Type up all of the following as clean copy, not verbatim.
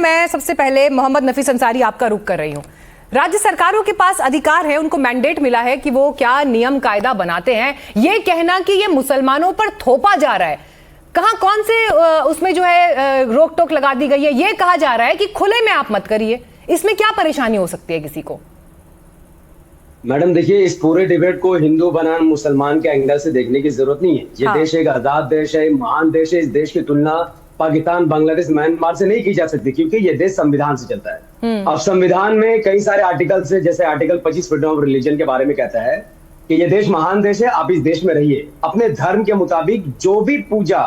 मैं सबसे पहले मोहम्मद नफीस अंसारी आपका रुख कर रही हूँ। राज्य सरकारों के पास अधिकार है, उनको मैंडेट मिला है कि वो क्या नियम कायदा बनाते हैं। ये कहना कि ये मुसलमानों पर थोपा जा रहा है, कहां कौन से उसमें जो है रोक टोक लगा दी गई है, ये कहा जा रहा है कि खुले में आप मत करिए, इसमें क्या परेशानी हो सकती है किसी को? मैडम देखिए, इस पूरे डिबेट को हिंदू बनाम मुसलमान के एंगल से देखने की जरूरत नहीं है। ये देश एक आजाद देश है, महान देश है। इस देश की तुलना पाकिस्तान, बांग्लादेश, म्यांमार से नहीं की जा सकती, क्योंकि ये देश संविधान से चलता है। अब संविधान में कई सारे आर्टिकल से, जैसे आर्टिकल 25 फ्रीडम ऑफ रिलीजन के बारे में कहता है कि ये देश महान देश है, आप इस देश में रहिए, अपने धर्म के मुताबिक जो भी पूजा,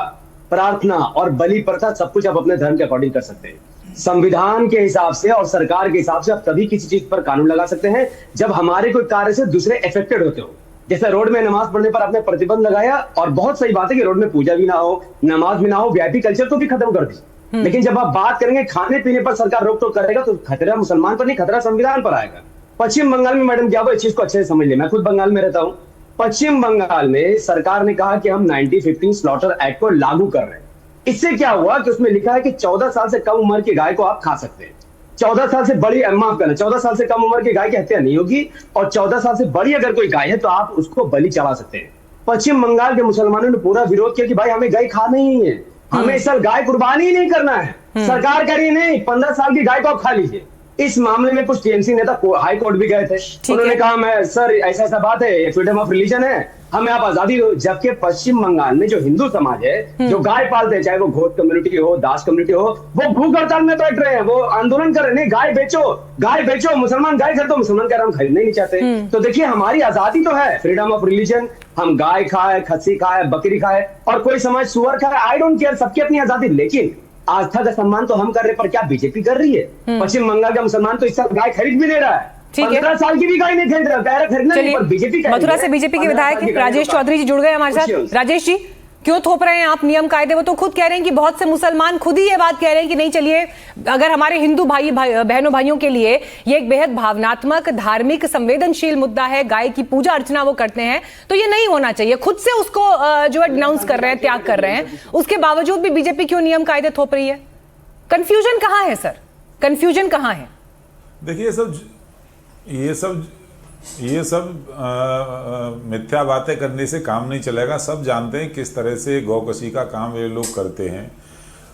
प्रार्थना और बलि प्रथा सब कुछ आप अपने धर्म के अकॉर्डिंग कर सकते हैं। संविधान के हिसाब से और सरकार के हिसाब से आप तभी किसी चीज पर कानून लगा सकते हैं जब हमारे कोई कार्य से दूसरे अफेक्टेड होते हो। जैसे रोड में नमाज पढ़ने पर आपने प्रतिबंध लगाया, और बहुत सही बात है कि रोड में पूजा भी ना हो, नमाज भी ना हो, वीआईपी कल्चर को भी खत्म कर दी। लेकिन जब आप बात करेंगे खाने पीने पर सरकार रोक टोक करेगा, तो खतरा मुसलमान पर नहीं, खतरा संविधान पर आएगा। पश्चिम बंगाल में मैडम क्या हुआ, इस चीज को अच्छे से समझ लिया, मैं खुद बंगाल में रहता हूँ। पश्चिम बंगाल में सरकार ने कहा कि हम 1915 स्लॉटर एक्ट को लागू कर रहे हैं। इससे क्या हुआ कि उसमें लिखा है कि 14 साल से कम उम्र की गाय को आप खा सकते हैं। 14 साल से बड़ी, माफ करना, 14 साल से कम उम्र की गाय की हत्या नहीं होगी, और 14 साल से बड़ी अगर कोई गाय है तो आप उसको बलि चढ़ा सकते हैं। पश्चिम बंगाल के मुसलमानों ने पूरा विरोध किया कि भाई हमें गाय खाना ही नहीं है, हमें इस साल गाय कुर्बानी ही नहीं करना है। सरकार कह रही नहीं, 15 साल की गाय को आप खा लीजिए। इस मामले में कुछ टीएमसी नेता हाई कोर्ट भी गए थे, उन्होंने कहा मैं सर ऐसा ऐसा बात है, फ्रीडम ऑफ रिलीजन है, हमें आप आजादी दो। जबकि पश्चिम बंगाल में जो हिंदू समाज है, जो गाय पालते हैं, चाहे वो घोष कम्युनिटी हो, दास कम्युनिटी हो, वो भूख हड़ताल में बैठ रहे हैं, वो आंदोलन कर रहे हैं, नहीं गाय बेचो, गाय बेचो, मुसलमान गाय खरीदो। मुसलमान कह रहे हम खरीदना ही नहीं चाहते। तो देखिए, हमारी आजादी तो है, फ्रीडम ऑफ रिलीजन, हम गाय खाए, खस्सी खाए, बकरी खाए, और कोई समाज सुअर खाए, आई डोंट केयर, सबकी अपनी आजादी। लेकिन आस्था का सम्मान तो हम कर रहे, पर क्या बीजेपी कर रही है? पश्चिम बंगाल का मुसलमान तो इस साल गाय खरीद भी नहीं रहा है, 15 साल की भी गाय नहीं खरीद रहा, खरीदना नहीं, पर बीजेपी मथुरा से बीजेपी के विधायक राजेश चौधरी जी जुड़ गए हमारे साथ। राजेश जी, क्यों थोप रहे हैं आप नियम कायदे? वो तो खुद कह रहे हैं कि बहुत से मुसलमान खुद ही ये बात कह रहे हैं कि नहीं, चलिए अगर हमारे हिंदू बहनों भाइयों के लिए ये एक बेहद भावनात्मक, धार्मिक, संवेदनशील मुद्दा है, गाय की पूजा अर्चना वो करते हैं, तो ये नहीं होना चाहिए। खुद से उसको जो है डिनाउंस कर रहे हैं, त्याग कर रहे हैं, उसके बावजूद भी बीजेपी क्यों नियम कायदे थोप रही है? कंफ्यूजन कहां है सर, कंफ्यूजन कहां है? देखिए, ये सब मिथ्या बातें करने से काम नहीं चलेगा। सब जानते हैं किस तरह से गौकशी का काम ये लोग करते हैं,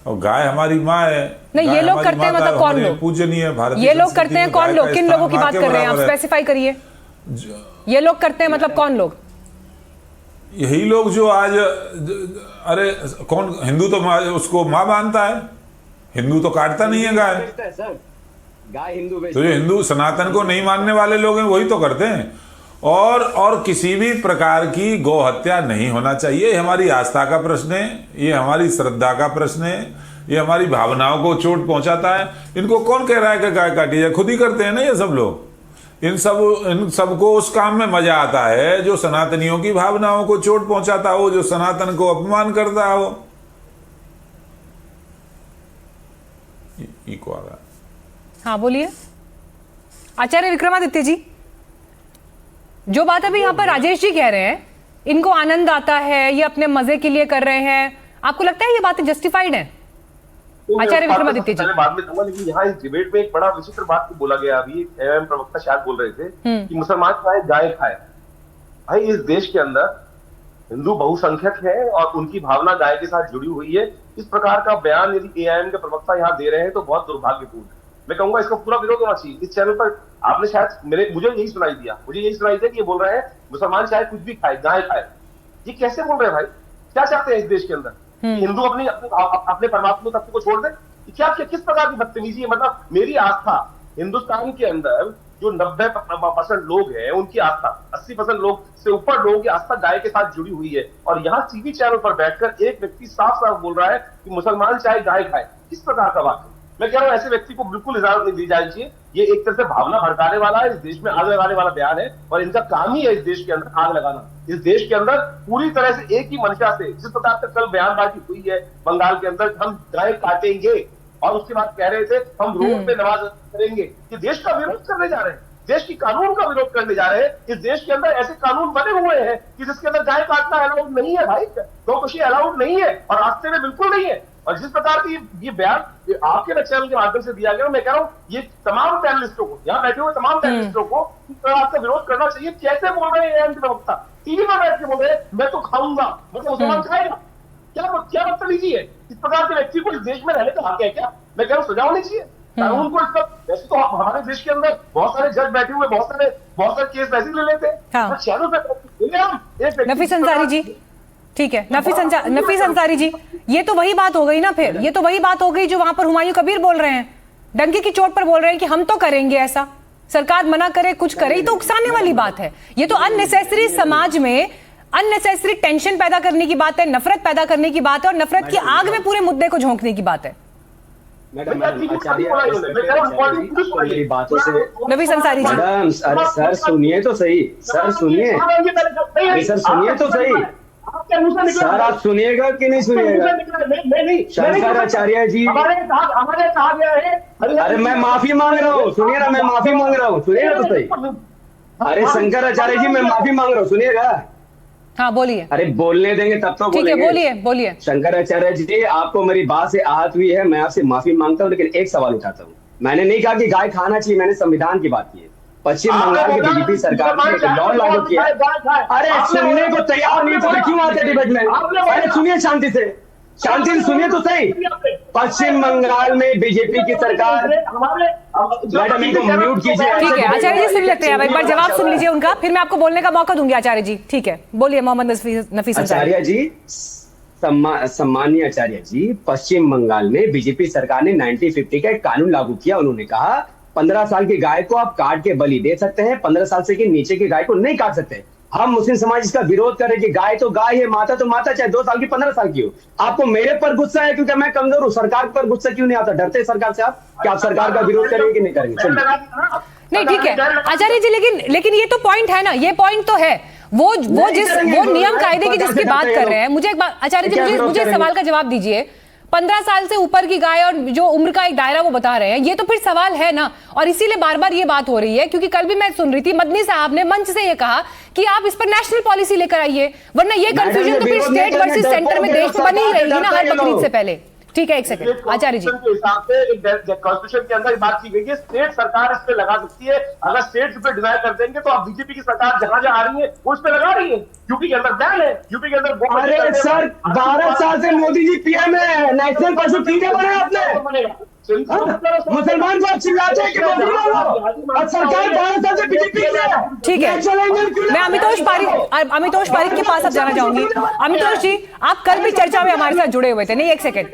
और गाय हमारी माँ है। नहीं, ये लोग करते हैं मतलब कौन लोग? पूजनीय भारतीय ये लोग करते हैं कौन लोग? किन लोगों की बात कर रहे हैं आप? स्पेसिफाई करिए। ये लोग करते हैं मतलब कौन लोग? यही लोग जो आज, अरे कौन हिंदू तो उसको माँ मानता है, हिंदू तो काटता नहीं है गाय। गाय हिंदू, तो जो हिंदू सनातन को नहीं मानने वाले लोग हैं वही तो करते हैं। और किसी भी प्रकार की गौ हत्या नहीं होना चाहिए। ये हमारी आस्था का प्रश्न है, ये हमारी श्रद्धा का प्रश्न है, ये हमारी भावनाओं को चोट पहुंचाता है। इनको कौन कह रहा है कि गाय काटी जाए? खुद ही करते हैं ना ये सब लोग। इन सबको उस काम में मजा आता है जो सनातनियों की भावनाओं को चोट पहुंचाता हो, जो सनातन को अपमान करता हो। को आ रहा है। हाँ बोलिए आचार्य विक्रमादित्य जी। जो बात अभी यहाँ पर राजेश जी कह रहे हैं, इनको आनंद आता है, ये अपने मजे के लिए कर रहे हैं, आपको लगता है ये बातें जस्टिफाइड है? आचार्य विक्रमादित्य जी, बाद में कहूंगा, लेकिन यहाँ इस डिबेट में एक बड़ा विचित्र बात बोला गया। अभी एमएम प्रवक्ता शायद बोल रहे थे कि मुसलमान चाहे गाय खाए। भाई, इस देश के अंदर हिंदू बहुसंख्यक है और उनकी भावना गाय के साथ जुड़ी हुई है। इस प्रकार का बयान यदि एआईएम के प्रवक्ता यहाँ दे रहे हैं तो बहुत दुर्भाग्यपूर्ण है। मैं कहूंगा इसका पूरा विरोध होना चाहिए। इस चैनल पर आपने शायद मुझे यही सुनाई दिया कि ये बोल रहे हैं मुसलमान चाहे कुछ भी खाए, गाय खाए। ये कैसे बोल रहे हैं भाई? क्या चाहते हैं इस देश के अंदर? हिंदू अपने परमात्मा तत्व को छोड़ दे? क्या किस प्रकार की बदतमीजी है? मतलब मेरी आस्था हिंदुस्तान के अंदर जो 90% लोग हैं, उनकी आस्था 80% लोग से ऊपर लोगों की आस्था गाय के साथ जुड़ी हुई है, और यहाँ टीवी चैनल पर बैठकर एक व्यक्ति साफ साफ बोल रहा है कि मुसलमान चाहे गाय खाए। किस प्रकार का बात है? मैं कह रहा हूँ ऐसे व्यक्ति को बिल्कुल इजाजत नहीं दी जानी चाहिए। ये एक तरह से भावना भड़काने वाला है, इस देश में आग लगाने वाला बयान है, और इनका काम ही है इस देश के अंदर आग लगाना। इस देश के अंदर पूरी तरह से एक ही मंशा से, जिस प्रकार से कल बयानबाजी हुई है बंगाल के अंदर, हम गाय काटेंगे, और उसके बाद कह रहे थे हम रोड पे नमाज करेंगे। ये देश का विरोध करने जा रहे हैं, देश की कानून का विरोध करने जा रहे हैं। इस देश के अंदर ऐसे कानून बने हुए हैं कि जिसके अंदर गाय काटना अलाउड नहीं है भाई, गौकशी अलाउड नहीं है, और रास्ते में बिल्कुल नहीं है। और जिस प्रकार की ये बयान आपके चैनल के माध्यम से दिया गया, मैं कह रहा हूँ ये तमाम पैनलिस्टों को, यहाँ बैठे हुए तमाम पैनलिस्टों को इस प्रकार का विरोध करना चाहिए। कैसे बोल रहे हैं एएम के प्रवक्ता, टीवी पर बैठ के बोल रहे हैं मैं तो खाऊंगा, मतलब मुसलमान खाएगा, क्या बदतमीजी है। इस प्रकार के व्यक्ति को इस देश में रहने का हक है क्या? मैं कह रहा हूँ सजा होनी चाहिए कानून को। इस पर वैसे तो हमारे देश के अंदर बहुत सारे जज बैठे हुए, बहुत सारे केस वैसे ले लेते हैं। नफीस अंसारी जी, ठीक है, नफीस अंसारी जी, ये तो वही बात हो गई ना, फिर ये तो वही बात हो गई जो वहां पर हुमायूं कबीर बोल रहे हैं, डंके की चोट पर बोल रहे हैं कि हम तो करेंगे ऐसा, सरकार मना करे कुछ करे, ये तो उकसाने वाली बात है। ये तो अननेसेसरी समाज में अननेसेसरी टेंशन पैदा करने की बात है, नफरत पैदा करने की बात है, और नफरत की आग में पूरे मुद्दे को झोंकने की बात है। मैडम मेरी बातों से नफीस अंसारी जी, मैडम अरे सर सुनिए तो सही, सर सुनिए, अरे सर सुनिए तो सही, सर आप सुनिएगा कि नहीं सुनिएगा? शंकराचार्य जी, हमारे कहा गया है, अरे मैं माफी मांग रहा हूँ, सुनिए ना, मैं माफी मांग रहा हूँ, सुनिएगा तो सही। अरे शंकराचार्य जी मैं माफी मांग रहा हूँ, सुनिएगा? हाँ बोलिए। अरे बोलने देंगे तब तो ठीक है, बोलेंगे। बोलिए। शंकराचार्य जी आपको मेरी बात से आहत हुई है, मैं आपसे माफी मांगता हूँ, लेकिन एक सवाल उठाता हूँ। मैंने नहीं कहा कि गाय खाना चाहिए, मैंने संविधान की बात की है। पश्चिम बंगाल की बीजेपी सरकार ने एक लॉ लागू किया। अरे सुनने को तैयार नहीं तो क्यों आते डिबेट में? अरे सुनिए शांति से सुनिए तो सही। पश्चिम बंगाल में बीजेपी की सरकार, मैडम इनको म्यूट कीजिए। ठीक है आचार्य जी, सुन लेते हैं, एक बार जवाब सुन लीजिए उनका, फिर मैं आपको बोलने का मौका दूंगी। आचार्य जी ठीक है, बोलिए। मोहम्मद नफीस अंसारी। आचार्य जी, सम्मानीय आचार्य जी, पश्चिम बंगाल में बीजेपी सरकार ने 1950 का एक कानून लागू किया। उन्होंने कहा 15 साल की गाय को आप काट के बलि दे सकते हैं, 15 साल से के नीचे की गाय को नहीं काट सकते। हम मुस्लिम समाज इसका विरोध कर रहे हैं कि गाय तो गाय है, माता तो माता, चाहे 2 साल की 15 साल की हो। आपको मेरे पर गुस्सा है क्योंकि मैं कमजोर हूँ, सरकार पर गुस्सा क्यों नहीं आता? डरते सरकार से आप? क्या आप सरकार का विरोध करेंगे कि नहीं करेंगे? चलिए नहीं ठीक है आचार्य जी, लेकिन ये तो पॉइंट है ना, ये पॉइंट तो है। वो नियम कायदे की जिसकी बात कर रहे हैं, मुझे एक बात आचार्य जी, मुझे इस सवाल का जवाब दीजिए। 15 साल से ऊपर की गाय और जो उम्र का एक दायरा वो बता रहे हैं, ये तो फिर सवाल है ना। और इसीलिए बार बार ये बात हो रही है, क्योंकि कल भी मैं सुन रही थी मदनी साहब ने मंच से ये कहा कि आप इस पर नेशनल पॉलिसी लेकर आइए, वरना ये कंफ्यूजन तो फिर स्टेट वर्सेस सेंटर में देश में बनी ही रहेगी ना हर बकरीद से पहले। ठीक है, एक सेकंड आचार्य जी, के हिसाब से कॉन्स्टिट्यूशन के अंदर बात की गई है, स्टेट सरकार इस पे लगा सकती है। अगर स्टेट इस पे डिनाई कर देंगे तो अब बीजेपी की सरकार जहां जहां आ रही है वो इस पे लगा रही है। यूपी के अंदर बैन है, यूपी के अंदर। अरे सर 12 साल से मोदी जी पीएम है, नेशनल पशु ठीक है बनाया आपने? मुसलमान को चिल्लाते हैं कि और सरकार 12 साल से बीजेपी है। ठीक है, मैं अमितोष पारिक के पास अब जाना चाहूंगी। अमितोष जी, आप कल भी चर्चा में हमारे साथ जुड़े हुए थे। नहीं, एक सेकंड,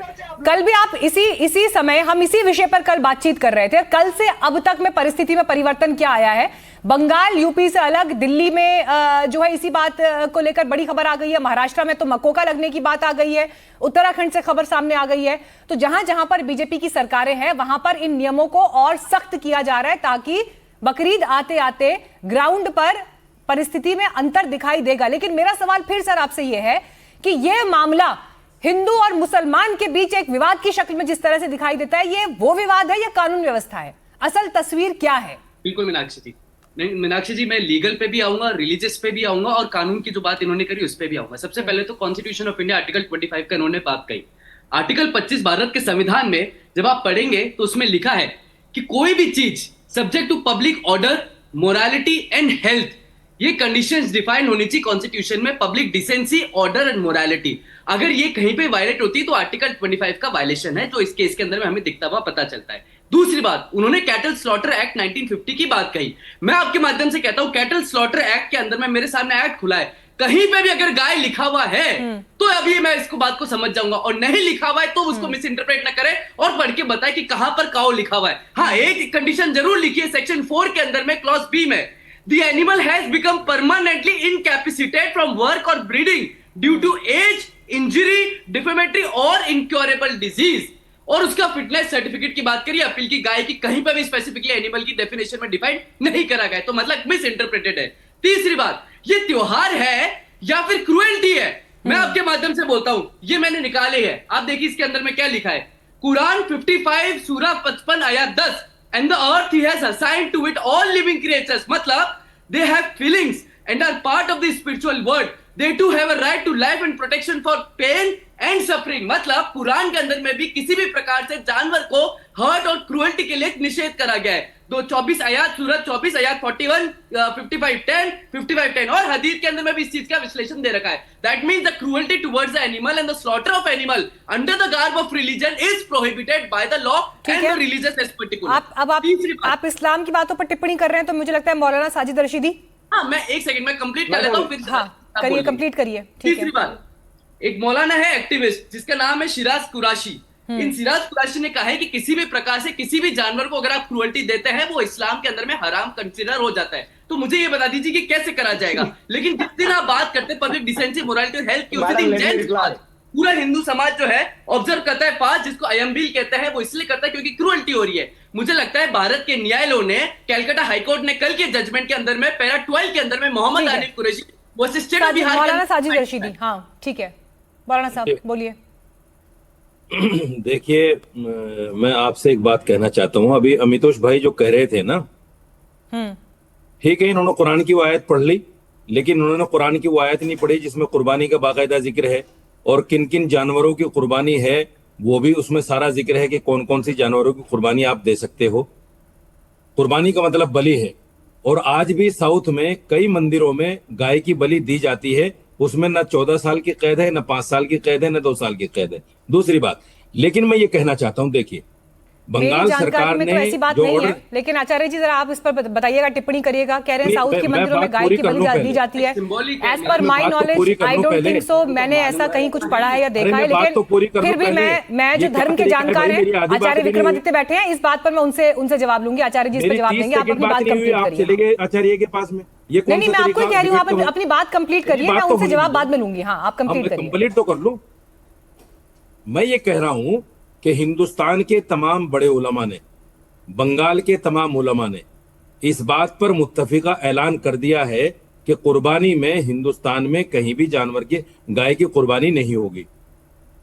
कल भी आप इसी समय हम इसी विषय पर कल बातचीत कर रहे थे। कल से अब तक में परिस्थिति में परिवर्तन क्या आया है? बंगाल यूपी से अलग, दिल्ली में जो है इसी बात को लेकर बड़ी खबर आ गई है। महाराष्ट्र में तो मकोका लगने की बात आ गई है, उत्तराखंड से खबर सामने आ गई है। तो जहां जहां पर बीजेपी की सरकारें हैं वहां पर इन नियमों को और सख्त किया जा रहा है, ताकि बकरीद आते आते ग्राउंड पर परिस्थिति में अंतर दिखाई देगा। लेकिन मेरा सवाल फिर सर आपसे यह है कि यह मामला हिंदू और मुसलमान के बीच एक विवाद की शक्ल में जिस तरह से दिखाई देता है, ये वो विवाद है या कानून व्यवस्था है? असल तस्वीर क्या है? बिल्कुल मीनाक्षी जी, नहीं मीनाक्षी जी, मैं लीगल पे भी आऊंगा, रिलीजियस पे भी आऊंगा और कानून की जो बात इन्होंने करी उस पे भी आऊंगा। सबसे पहले तो कॉन्स्टिट्यूशन ऑफ इंडिया आर्टिकल 25 का इन्होंने बात कही। आर्टिकल 25 भारत के संविधान में जब आप पढ़ेंगे तो उसमें लिखा है कि कोई भी चीज subject to public order, morality and health, ये कंडीशंस डिफाइन होनी चाहिए कॉन्स्टिट्यूशन में। Public decency, order and morality, अगर ये कहीं पे वायलेट होती है तो आर्टिकल 25 का वायलेशन है, जो इस केस के अंदर में हमें दिखता हुआ पता चलता है। दूसरी बात, उन्होंने कैटल स्लॉटर एक्ट 1950 की बात कही। मैं आपके माध्यम से कहता हूं, कैटल स्लॉटर एक्ट के अंदर में मेरे सामने एक्ट खुला है, कहीं पे भी अगर गाय लिखा हुआ है तो अभी मैं इसको बात को समझ जाऊंगा, और नहीं लिखा हुआ है तो उसको मिस इंटरप्रेट ना करे और पढ़ के बताए कि कहां पर काउ लिखा हुआ है। हाँ, एक कंडीशन जरूर लिखी है सेक्शन 4 के अंदर में, क्लॉज बी में, the animal has become permanently incapacitated from work और breeding due to age, injury, defamatory और इनक्योरेबल डिजीज। और उसका फिटनेस सर्टिफिकेट की बात करिए, अपील की गाय की कहीं पर भी स्पेसिफिकली एनिमल की डेफिनेशन में डिफाइन नहीं करा गया, तो मतलब मिस इंटरप्रेटेड है। तीसरी बात, ये त्योहार है या फिर क्रुएल्टी है? मैं आपके माध्यम से बोलता हूं, ये मैंने निकाले है, आप देखिए इसके अंदर में क्या लिखा है। कुरान 55 सूरा 55 आयत 10, and the earth he has assigned to it all living creatures, मतलब they have feelings and are part of the spiritual world. They too have a right to life and protection for pain, and suffering, मतलब कुरान के अंदर में भी किसी भी प्रकार से जानवर को हर्ट और क्रूअल्टी के लिए निषेध करा गया है। 24 आयात, सूरत 24 आयात 41, 55:10, 55:10 और हदीस के अंदर में भी इस चीज का विश्लेषण दे रखा है। That means the cruelty towards the animal and the slaughter of animal under the garb of religion is prohibited by the law and the religious as particular. आप इस्लाम की बातों पर टिप्पणी कर रहे हैं, तो मुझे लगता है मौलाना साजिद रशीदी। हाँ, मैं एक सेकंड में कंप्लीट कर लेता हूँ, फिर हाँ करिए, कंप्लीट करिए। तीसरी बात, एक मौलाना है एक्टिविस्ट जिसका नाम है शिराज कुरैशी। इन शिराज कुरैशी ने कहा है कि किसी भी प्रकार से किसी भी जानवर को अगर आप क्रूअल्टी देते हैं वो इस्लाम के अंदर में हराम कंसीडर हो जाता है। तो मुझे ये बता दीजिए कि कैसे करा जाएगा। लेकिन जिस दिन आप बात करते हैं पब्लिक डिसेंसी, मोरालिटी और हेल्थ की, उसी दिन जैन समाज, पूरा हिंदू समाज जो है ऑब्जर्व करता है फास्ट, जिसको अयम्बिल कहते हैं। वो इसलिए करता है क्योंकि क्रूअल्टी हो रही है। मुझे लगता है भारत के न्यायालयों ने, कैलकाटा हाईकोर्ट ने कल के जजमेंट के अंदर में पैरा 12 के अंदर में मोहम्मद आनिफ कुरैशी वो स्टेट ऑफ बिहार, मौलाना साजिद रशीदी। हाँ ठीक है, मौलाना साहब बोलिए। देखिए, मैं आपसे एक बात कहना चाहता हूं। अभी अमितोष भाई जो कह रहे थे ना, ठीक है, इन्होंने कुरान की वो आयत पढ़ ली, लेकिन उन्होंने कुरान की वो आयत नहीं पढ़ी जिसमें कुर्बानी का बाकायदा जिक्र है और किन किन जानवरों की कुर्बानी है वो भी उसमें सारा जिक्र है कि कौन कौन सी जानवरों की कुर्बानी आप दे सकते हो। कुर्बानी का मतलब बलि है। और आज भी साउथ में कई मंदिरों में गाय की बलि दी जाती है, उसमें न 14 साल की कैद है, न 5 साल की कैद है, न 2 साल की कैद है। दूसरी बात, लेकिन मैं ये कहना चाहता हूं, देखिए बंगाल सरकार ने तो ऐसी बात नहीं है, लेकिन आचार्य जी जरा आप इस पर बताइएगा, टिप्पणी करिएगा। कह रहे हैं साउथ के मंदिरों में गाय की बलि दी जाती है। As per my knowledge I don't think so, मैंने ऐसा कहीं कुछ पढ़ा है या देखा है। लेकिन फिर भी मैं जो धर्म के जानकार हैं, आचार्य विक्रमादित्य बैठे हैं, इस बात पर मैं उनसे जवाब लूंगी। आचार्य जी इस पर जवाब देंगे, आप अपनी बात कंप्लीट करिए। आचार्य के पास में नहीं, मैं आपको कह रही हूँ, आप अपनी बात कंप्लीट करिए, मैं उनसे जवाब बाद में लूंगी। हाँ, आप कंप्लीट करिए। कंप्लीट तो कर लूं। मैं ये कह रहा हूं कि हिंदुस्तान के तमाम बड़े उलमा ने, बंगाल के तमाम उलमा ने इस बात पर मुत्तफिका ऐलान कर दिया है कि कुर्बानी में हिंदुस्तान में कहीं भी जानवर की, गाय की कुर्बानी नहीं होगी।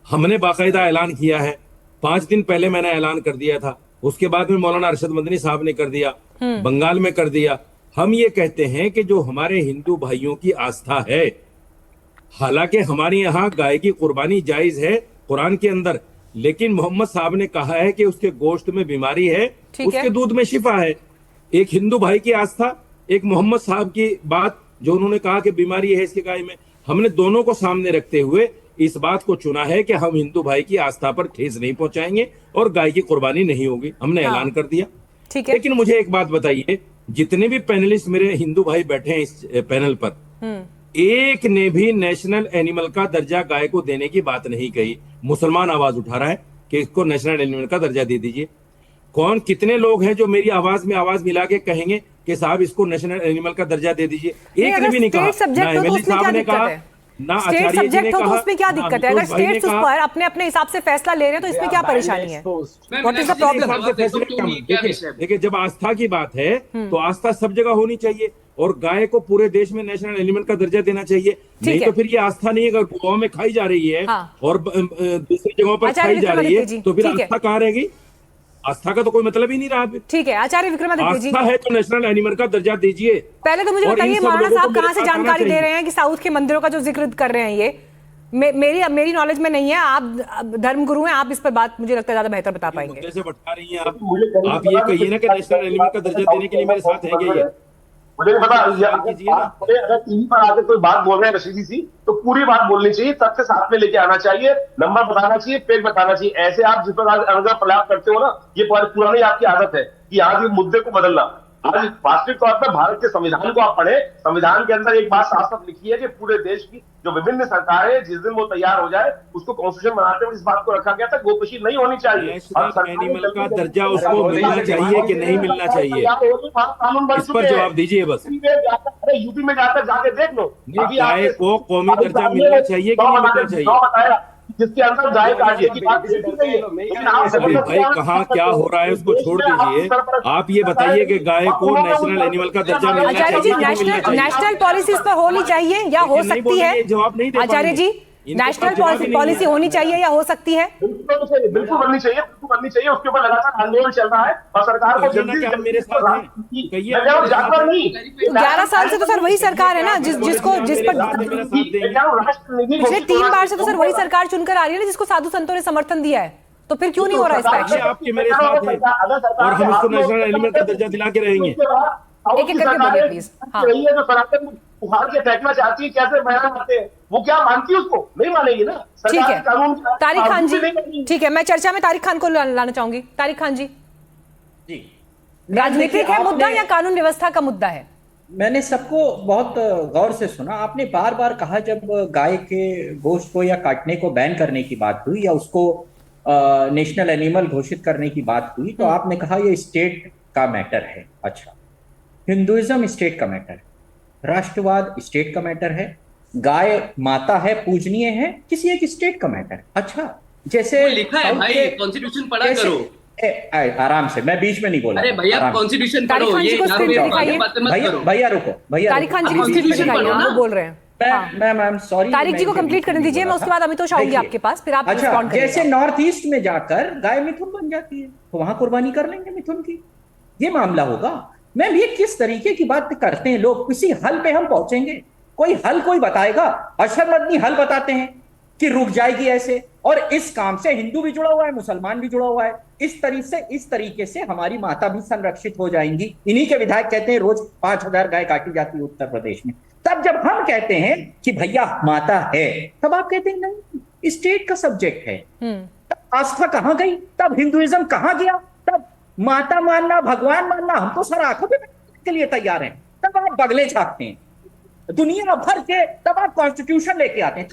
हमने बाकायदा ऐलान किया है, 5 दिन पहले मैंने ऐलान कर दिया था, उसके बाद में मौलाना अरशद मदनी साहब ने कर दिया, बंगाल में कर दिया। हम ये कहते हैं कि जो हमारे हिंदू भाइयों की आस्था है, हालांकि हमारे यहाँ गाय की कुर्बानी जायज है कुरान के अंदर, लेकिन मोहम्मद साहब ने कहा है कि उसके गोश्त में बीमारी है, उसके दूध में शिफा है। एक हिंदू भाई की आस्था, एक मोहम्मद साहब की बात जो उन्होंने कहा कि बीमारी है इसके गाय में, हमने दोनों को सामने रखते हुए इस बात को चुना है कि हम हिंदू भाई की आस्था पर ठेस नहीं पहुंचाएंगे और गाय की कुर्बानी नहीं होगी। हमने ऐलान कर दिया। ठीक है, लेकिन मुझे एक बात बताइए, जितने भी पैनलिस्ट मेरे हिंदू भाई बैठे हैं इस पैनल पर, एक ने भी नेशनल एनिमल का दर्जा गाय को देने की बात नहीं कही। मुसलमान आवाज उठा रहा है कि इसको नेशनल एनिमल का दर्जा दे दीजिए। कौन, कितने लोग हैं जो मेरी आवाज में आवाज मिला के कहेंगे कि साहब इसको नेशनल एनिमल का दर्जा दे दीजिए? एक ने भी नहीं कहा। ना एमएलए साहब ने कहा, ना आचार्य जी ने कहा। उसमें क्या दिक्कत है? अगर स्टेट्स उस पर अपने अपने हिसाब से फैसला ले रहे हैं तो इसमें क्या परेशानी है? What is the problem? देखिए, जब आस्था की बात है तो आस्था सब जगह होनी चाहिए और गाय को पूरे देश में नेशनल एनिमल का दर्जा देना चाहिए। नहीं तो फिर ये आस्था नहीं है। अगर गोवा में खाई जा रही है और दूसरी जगहों पर खाई जा रही है तो फिर आस्था कहाँ रहेगी? आस्था का तो कोई मतलब ही नहीं रहा। ठीक है, आचार्य विक्रमादित्य जी, आस्था है तो नेशनल एनिमल का दर्जा दीजिए। पहले तो मुझे बताइए मौलाना साहब कहाँ से जानकारी दे रहे हैं कि साउथ के मंदिरों का जो जिक्र कर रहे हैं ये मेरी नॉलेज में नहीं है। आप धर्मगुरु हैं, आप इस पर बात मुझे लगता है ज्यादा बेहतर बता पाएंगे। कैसे बता रही हैं आप ये कहिए ना कि नेशनल एनिमल का दर्जा देने के लिए मेरे साथ है क्या? मुझे पता, अगर टीवी पर आकर कोई बात बोल रहे हैं रशीदी सी, तो पूरी बात बोलनी चाहिए, तथ्य साथ में लेके आना चाहिए, नंबर बताना चाहिए, पेज बताना चाहिए। ऐसे आप जिस पर अनगा प्रलाप करते हो ना, ये पुरानी आपकी आदत है कि आज ये मुद्दे को बदलना। आज वास्तविक तौर पर भारत के संविधान को आप पढ़े, संविधान के अंदर एक बात साफ साफ लिखी है कि पूरे देश की जो विभिन्न सरकारें, जिस दिन वो तैयार हो जाए उसको कॉन्स्टिट्यूशन बनाते हुए इस बात को रखा गया था, गोकशी नहीं होनी चाहिए। एनिमल का दर्जा उसको मिलना चाहिए कि नहीं मिलना चाहिए, कानून बन इस पर जवाब दीजिए बस। यूपी में जाकर जाके देख लो, गाय को कौमी दर्जा मिलना चाहिए कि नहीं मिलना चाहिए, जिसके अंदर गाय काटिए की बात भाई कहाँ क्या हो रहा है उसको छोड़ दीजिए। आप ये बताइए कि गाय को नेशनल एनिमल का दर्जा मिलना चाहिए। नेशनल पॉलिसीज पर होनी चाहिए या हो सकती है? जवाब नहीं दे आचार्य जी, इनको नेशनल जवाब ही नहीं पॉलिसी है। होनी चाहिए या हो सकती है? बिल्कुल बननी चाहिए। उसके ऊपर लगातार आंदोलन चल रहा है और सरकार को कहिए ना कि आप मेरे साथ हैं। कहिए आप मैं मेरे साथ हैं। नहीं 11 साल से तो सर वही सरकार है ना जिस मेरे साथ देंगे। पिछले 3 बार से तो सर वही सरकार चुनकर आ रही है ना जिसको साधु संतों ने समर्थन दिया है, तो फिर क्यों नहीं हो रहा इस पे एक्शन? आपके मेरे साथ हैं और हम इसको नेशनल एनिमल का दर्जा दिला के रहेंगे। एक-एक करके बोलिए, प्लीज। हाँ। रही है जो सनातन उखाड़ के फेंकना चाहती है, कैसे बयान आते हैं, वो क्या मानती है उसको? नहीं मानेगी ना। ठीक सरकार है के कानून तारिक खान जी, नहीं मानेगी। ठीक है, मैं चर्चा में तारिक खान को लाना चाहूंगी। तारिक खान जी, जी राजनीतिक है आपने- मुद्दा या कानून व्यवस्था का मुद्दा है? मैंने सबको बहुत गौर से सुना। आपने बार बार कहा जब गाय के गोश्त को या काटने को बैन करने की बात हुई या उसको नेशनल एनिमल घोषित करने की बात हुई, तो आपने कहा ये स्टेट का मैटर है। अच्छा, हिंदुइज्म स्टेट का मैटर है, राष्ट्रवाद स्टेट का मैटर है, गाय माता है, पूजनीय है, किसी एक स्टेट का मैटर है। अच्छा, जैसे वो लिखा है साउथ भाई, के- कॉन्स्टिट्यूशन पढ़ा कैसे- करो। आराम से, मैं बीच में नहीं बोला। अरे भैया आराम से। कॉन्स्टिट्यूशन तारिक पढ़ो, खान जी ये को यहाँ स्क्रीन पे पे दिखाइए। बातें मत भैया करो। भैया रुको, भैया तारिक खान जी की स्क्रीन पे Constitution दिखाइए, पढ़ो हाँ, ना। वो बोल रहे हैं। हाँ। मैम सॉरी, तारिक जी को कंप्लीट करने दीजिए, मैं उसके बाद अमितोष आऊंगी आपके पास, फिर आप अच्छा, रिस्पॉन्ड करिएगा। जैसे नॉर्थ ईस्ट में जाकर गाय मिथुन बन जाती है तो वहां कुर्बानी कर लेंगे मिथुन की, ये मामला होगा। मैम ये किस तरीके की बात करते हैं लोग? किसी हल पे हम पहुंचेंगे, कोई हल कोई बताएगा? अशर मदनी हल बताते हैं कि रुक जाएगी ऐसे, और इस काम से हिंदू भी जुड़ा हुआ है, मुसलमान भी जुड़ा हुआ है। इस तरीके से हमारी माता भी संरक्षित हो जाएंगी। इन्हीं के विधायक कहते हैं रोज 5000 गाय काटी जाती है उत्तर प्रदेश में। तब जब हम कहते हैं कि भैया माता है, तब आप कहते हैं नहीं स्टेट का सब्जेक्ट है। तब आस्था कहां गई? तब हिंदुइज्म कहां गया? तब माता मानना, भगवान मानना, हम तो सर आंखों पे के लिए तैयार हैं। तब आप बगले झांकते हैं दुनिया भर के, तब आप कॉन्स्टिट्यूशन लेके आते हैं,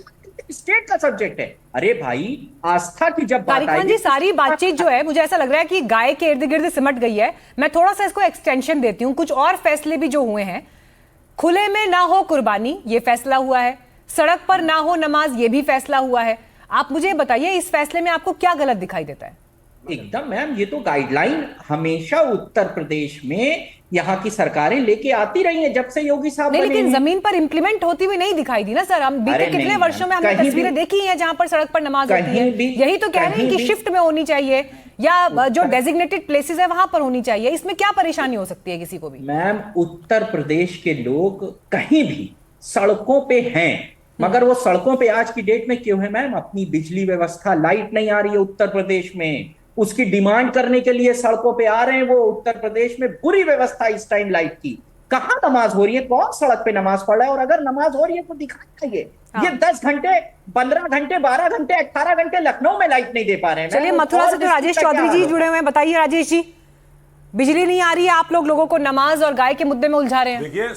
स्टेट का सब्जेक्ट है। अरे भाई, आस्था की जब बात तारिक खान आएगी, जी, सारी बातचीत जो है मुझे ऐसा लग रहा है कि गाय के इर्द गिर्द सिमट गई है। मैं थोड़ा सा इसको एक्सटेंशन देती हूँ। कुछ और फैसले भी जो हुए हैं, खुले में ना हो कुर्बानी, ये फैसला हुआ है। सड़क पर ना हो नमाज, ये भी फैसला हुआ है। आप मुझे बताइए इस फैसले में आपको क्या गलत दिखाई देता है? एकदम मैम, ये तो गाइडलाइन हमेशा उत्तर प्रदेश में यहाँ की सरकारें लेके आती रही हैं जब से योगी साहब नहीं, बने लेकिन हैं। जमीन पर इंप्लीमेंट होती हुई नहीं दिखाई दी ना सर। हम बीते अरे कितने नहीं, वर्षों में हमने कहीं भी- तस्वीरें देखी हैं जहां पर सड़क पर नमाज होती कहीं है। भी- यही तो कह रहे हैं कहीं कि भी- शिफ्ट में होनी चाहिए या जो डेजिग्नेटेड प्लेसेस है वहां पर होनी चाहिए। इसमें क्या परेशानी हो सकती है किसी को भी? मैम, उत्तर प्रदेश के लोग कहीं भी सड़कों पे हैं, मगर वो सड़कों पे आज की डेट में क्यों है मैम? अपनी बिजली व्यवस्था, लाइट नहीं आ रही है उत्तर प्रदेश में, उसकी डिमांड करने के लिए सड़कों पे आ रहे हैं वो। उत्तर प्रदेश में बुरी व्यवस्था इस टाइम लाइट की। कहां नमाज हो रही है? कौन सड़क पे नमाज पढ़ रहा है? और अगर नमाज हो रही है तो दिखाई ये 10 घंटे, 15 घंटे, 12 घंटे, 18 घंटे लखनऊ में लाइट नहीं दे पा रहे हैं। चलिए, मथुरा से तो राजेश चौधरी जी जुड़े हुए हैं। बताइए राजेश जी, बिजली नहीं आ रही है, आप लोगों को नमाज और गाय के मुद्दे में उलझा रहे हैं। देखिए,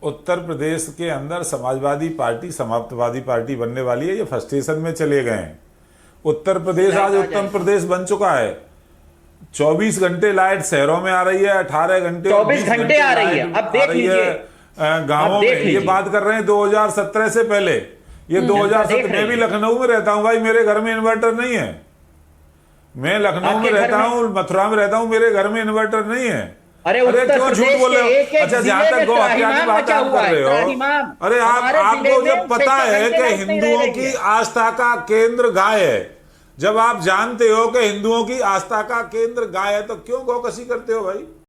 उत्तर प्रदेश के अंदर समाजवादी पार्टी समाप्तवादी पार्टी बनने वाली है। ये फ्रस्ट्रेशन में चले गए हैं। उत्तर प्रदेश आज उत्तम प्रदेश बन चुका है। 24 घंटे लाइट शहरों में आ रही है, 18 घंटे 24 घंटे आ रही है। अब देख लीजिए, गांवों में। ये बात कर रहे हैं 2017 से पहले। ये 2017 में भी लखनऊ में रहता हूं भाई, मेरे घर में इन्वर्टर नहीं है। मैं लखनऊ में रहता हूं, मथुरा में रहता हूं, मेरे घर में इन्वर्टर नहीं है। अरे उत्तर क्यों झूठ प्रदेश बोल के रहे हो? एक-एक अच्छा, जिले जहां में तक गौ हत्या की त्राहिमाम बात मचा आप हुआ कर है, रहे हो, त्राहिमाम। अरे हमारे आपको जिले जब में पता 6-6 है घंटे कि लाइट नहीं हिंदुओं रह की रही है। आस्था का केंद्र गाय है, जब आप जानते हो कि हिंदुओं की आस्था का केंद्र गाय है, तो क्यों गौकशी करते हो भाई?